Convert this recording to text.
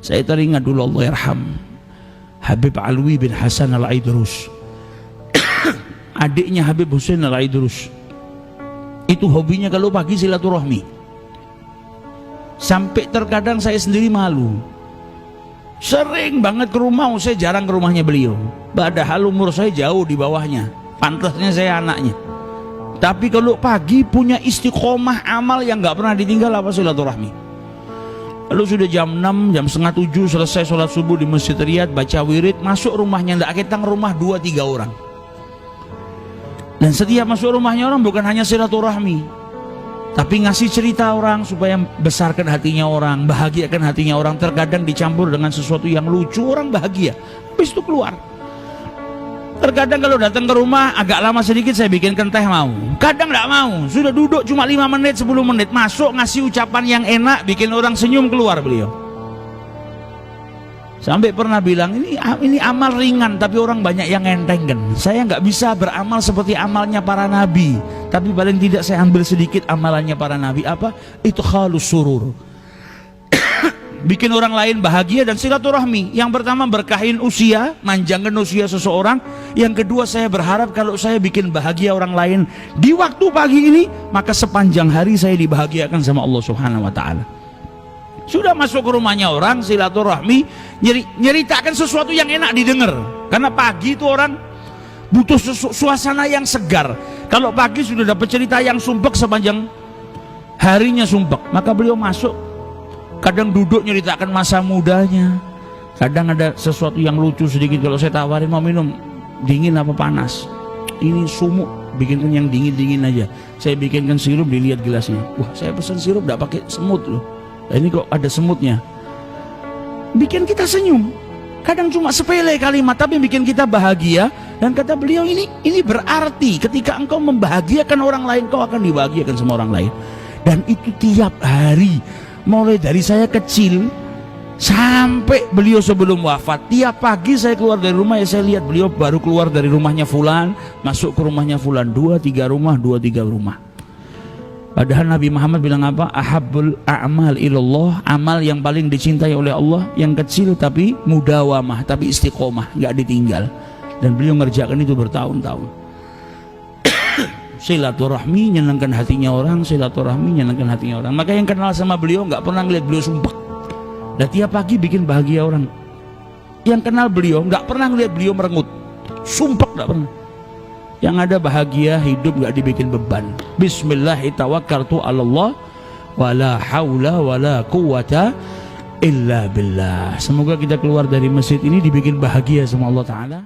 Saya teringat dulu, Allah yarham, Habib Alwi bin Hasan Al-Aidrus, adiknya Habib Husain Al-Aidrus. Itu hobinya kalau pagi silaturahmi. Sampai terkadang saya sendiri malu. Sering banget ke rumah, saya jarang ke rumahnya beliau. Padahal umur saya jauh di bawahnya, pantasnya saya anaknya. Tapi kalau pagi punya istiqomah amal yang gak pernah ditinggal, apa silaturahmi. Lalu sudah jam 6, jam setengah 7 selesai sholat subuh di Masjid Riyadh, baca wirid, masuk rumahnya, ndak ketang rumah 2-3 orang. Dan setiap masuk rumahnya orang bukan hanya silaturahmi, tapi ngasih cerita orang supaya besarkan hatinya orang, bahagiakan hatinya orang. Terkadang dicampur dengan sesuatu yang lucu, orang bahagia, habis itu keluar. Terkadang kalau datang ke rumah agak lama sedikit, saya bikinkan teh mau. Kadang tidak mau, sudah duduk cuma 5 menit, 10 menit, masuk ngasih ucapan yang enak, bikin orang senyum, keluar beliau. Sampai pernah bilang, ini amal ringan tapi orang banyak yang entengkan. Saya nggak bisa beramal seperti amalnya para nabi, tapi paling tidak saya ambil sedikit amalannya para nabi. Apa? Itu khalus surur, bikin orang lain bahagia dan silaturahmi. Yang pertama berkahin usia, manjangkan usia seseorang. Yang kedua, saya berharap kalau saya bikin bahagia orang lain di waktu pagi ini, maka sepanjang hari saya dibahagiakan sama Allah Subhanahu wa Ta'ala. Sudah masuk ke rumahnya orang, silaturahmi, nyeritakan sesuatu yang enak didengar. Karena pagi itu orang butuh suasana yang segar. Kalau pagi sudah dapat cerita yang sumpek, sepanjang harinya sumpek, maka beliau masuk. Kadang duduk nyeritakan masa mudanya. Kadang ada sesuatu yang lucu sedikit. Kalau saya tawarin, mau minum dingin apa panas? Ini sumuk, bikinkan yang dingin-dingin aja. Saya bikinkan sirup, dilihat gelasnya. Wah, saya pesan sirup tidak pakai semut loh. Nah, ini kok ada semutnya. Bikin kita senyum. Kadang cuma sepele kalimat, tapi bikin kita bahagia. Dan kata beliau, ini berarti ketika engkau membahagiakan orang lain, kau akan dibahagiakan sama orang lain. Dan itu tiap hari. Mulai dari saya kecil sampai beliau sebelum wafat, tiap pagi saya keluar dari rumah, ya saya lihat beliau baru keluar dari rumahnya fulan, masuk ke rumahnya fulan, 2-3 rumah, 2-3 rumah. Padahal Nabi Muhammad bilang apa? Ahabbul a'mal ilallah, amal yang paling dicintai oleh Allah yang kecil tapi mudawamah, tapi istiqomah, nggak ditinggal. Dan beliau ngerjakan itu bertahun-tahun. Silaturahmi nyenangkan hatinya orang, silaturahmi nyenangkan hatinya orang. Maka yang kenal sama beliau nggak pernah ngeliat beliau sumpah. Dan tiap pagi bikin bahagia orang. Yang kenal beliau nggak pernah ngeliat beliau merengut, sumpah nggak pernah. Yang ada bahagia, hidup nggak dibikin beban. Bismillahirrahmanirrahim. Wala haula wala quwata illa billah. Semoga kita keluar dari masjid ini dibikin bahagia sama Allah Ta'ala.